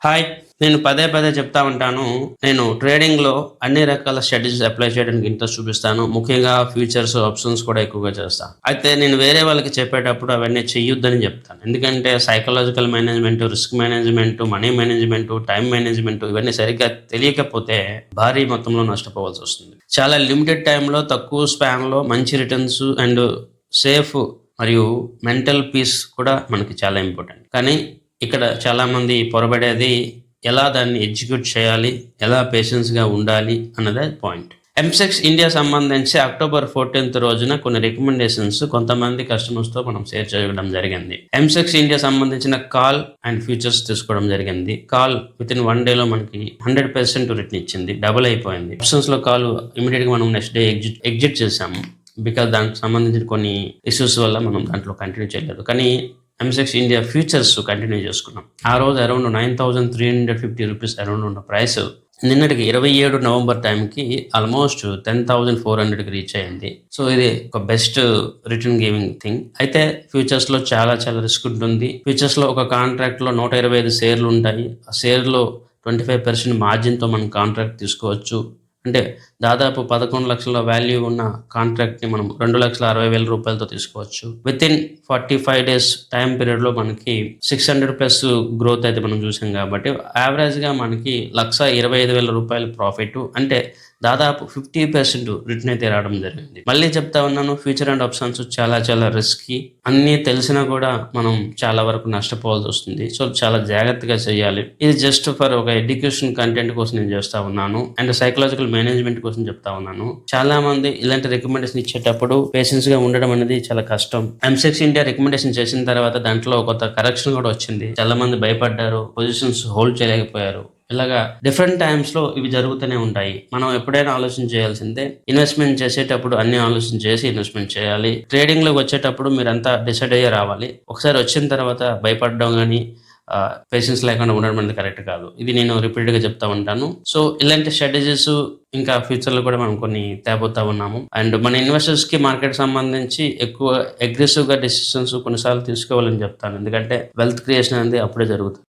Hi! నేను పదే పదే చెప్తా ఉంటాను. నేను ట్రేడింగ్‌లో అన్ని రకాల స్ట్రాటజీస్ అప్లై చేయడానికి ఇంట్రెస్ట్ చూపిస్తాను. ముఖ్యంగా ఫ్యూచర్స్, ఆప్షన్స్ కూడా ఎక్కువగా చేస్తా. అయితే నేను వేరే వాళ్ళకి చెప్పేటప్పుడు అవన్నీ చెయ్యొద్దని చెప్తాను. ఎందుకంటే psychological management, risk management, money management, time management ఇవన్నీ సరిగ్గా తెలియకపోతే భారీ మొత్తంలో నష్టపోవాల్సొస్తుంది. చాలా లిమిటెడ్ టైమ్‌లో తక్కువ స్పాన్‌లో మంచి రిటర్న్స్ అండ్ సేఫ్ మరియు మెంటల్ పీస్ కూడా మనకి చాలా ఇంపార్టెంట్. కానీ ఇక్కడ చాలామంది పొరబడేది ఎలా దాన్ని ఎగ్జిక్యూట్ చేయాలి, ఎలా పేషెన్స్‌గా ఉండాలి అన్నదే పాయింట్. ఎంసెక్స్ ఇండియా సంబంధించి అక్టోబర్ 14థ్ రోజున కొన్ని రికమెండేషన్స్ కొంతమంది కస్టమర్స్‌తో మనం షేర్ చేయడం జరిగింది. ఎంసెక్స్ ఇండియా సంబంధించిన కాల్ అండ్ ఫ్యూచర్స్ తీసుకోవడం జరిగింది. కాల్ వితిన్ 1 డేలో మనకి 100% రిటర్న్ ఇచ్చింది. డబుల్ అయిపోయింది. ఆప్షన్స్‌లో కాల్ ఇమ్మీడియేట్‌గా మనం నెక్స్ట్ డే ఎగ్జిట్ చేసాము. బికాజ్ దానికి సంబంధించిన కొన్ని ఇష్యూస్ వల్ల మనం దాంట్లో కంటిన్యూ చేయలేదు. కానీ ఎంసెక్స్ ఇండియా ఫ్యూచర్స్ కంటిన్యూ చేసుకున్నాం. ఆ రోజు అరౌండ్ 9,350 రూపీస్ అరౌండ్ ఉన్న ప్రైస్ నిన్నటికి 27 నవంబర్ టైంకి ఆల్మోస్ట్ 10,400కి రీచ్ అయింది. సో ఇది ఒక బెస్ట్ రిటర్న్ గివింగ్ థింగ్. అయితే ఫ్యూచర్స్ లో చాలా రిస్క్ ఉంటుంది. ఫ్యూచర్స్ లో ఒక కాంట్రాక్ట్ లో 125 షేర్లు ఉంటాయి. ఆ షేర్లో 25% మార్జిన్తో మనం కాంట్రాక్ట్ తీసుకోవచ్చు. అంటే దాదాపు 11 లక్షల వాల్యూ ఉన్న కాంట్రాక్ట్‌ని మనం 2,60,000 రూపాయలతో తీసుకోవచ్చు. వితిన్ 45 డేస్ టైమ్ పీరియడ్‌లో మనకి 600+ గ్రోత్ అయితే మనం చూసాం కాబట్టి యావరేజ్‌గా మనకి 1,25,000 రూపాయలు ప్రాఫిట్ అంటే దాదాపు 50% రిటర్న్ అయితే రావడం జరిగింది. మళ్ళీ చెప్తా ఉన్నాను, ఫ్యూచర్ అండ్ ఆప్షన్స్ చాలా రిస్కీ. అన్నీ తెలిసినా కూడా మనం చాలా వరకు నష్టపోవాల్సి వస్తుంది. సో చాలా జాగ్రత్తగా చేయాలి. ఇది జస్ట్ ఫర్ ఒక ఎడ్యుకేషన్ కంటెంట్ కోసం నేను చేస్తా ఉన్నాను అండ్ సైకలాజికల్ మేనేజ్మెంట్ కోసం చెప్తా ఉన్నాను. చాలా మంది ఇలాంటి రికమెండేషన్ ఇచ్చేటప్పుడు పేషెన్స్ గా ఉండడం అనేది చాలా కష్టం. ఎంసెక్స్ ఇండియా రికమెండేషన్ చేసిన తర్వాత దాంట్లో కొత్త కరెక్షన్ కూడా వచ్చింది. చాలా మంది భయపడ్డారు, పొజిషన్స్ హోల్డ్ చేయలేకపోయారు. ఇలాగా డిఫరెంట్ టైమ్స్ లో ఇవి జరుగుతూనే ఉంటాయి. మనం ఎప్పుడైనా ఆలోచన చేయాల్సిందే. ఇన్వెస్ట్మెంట్ చేసేటప్పుడు అన్ని ఆలోచన చేసి ఇన్వెస్ట్మెంట్ చేయాలి. ట్రేడింగ్ లోకి వచ్చేటప్పుడు మీరంతా డిసైడ్ అయ్యే రావాలి. ఒకసారి వచ్చిన తర్వాత భయపడడం కానీ పేషెన్స్ లేకుండా ఉండడం అనేది కరెక్ట్ కాదు. ఇది నేను రిపీటెడ్ గా చెప్తా ఉంటాను. సో ఇలాంటి స్ట్రాటజీస్ ఇంకా ఫ్యూచర్ లో కూడా మనం కొన్ని తేబోతా ఉన్నాము. అండ్ మన ఇన్వెస్టర్స్ కి మార్కెట్ సంబంధించి ఎక్కువ అగ్రెసివ్ గా డెసిషన్స్ కొన్నిసార్లు తీసుకోవాలని చెప్తాను. ఎందుకంటే వెల్త్ క్రియేషన్ అనేది అప్పుడే జరుగుతుంది.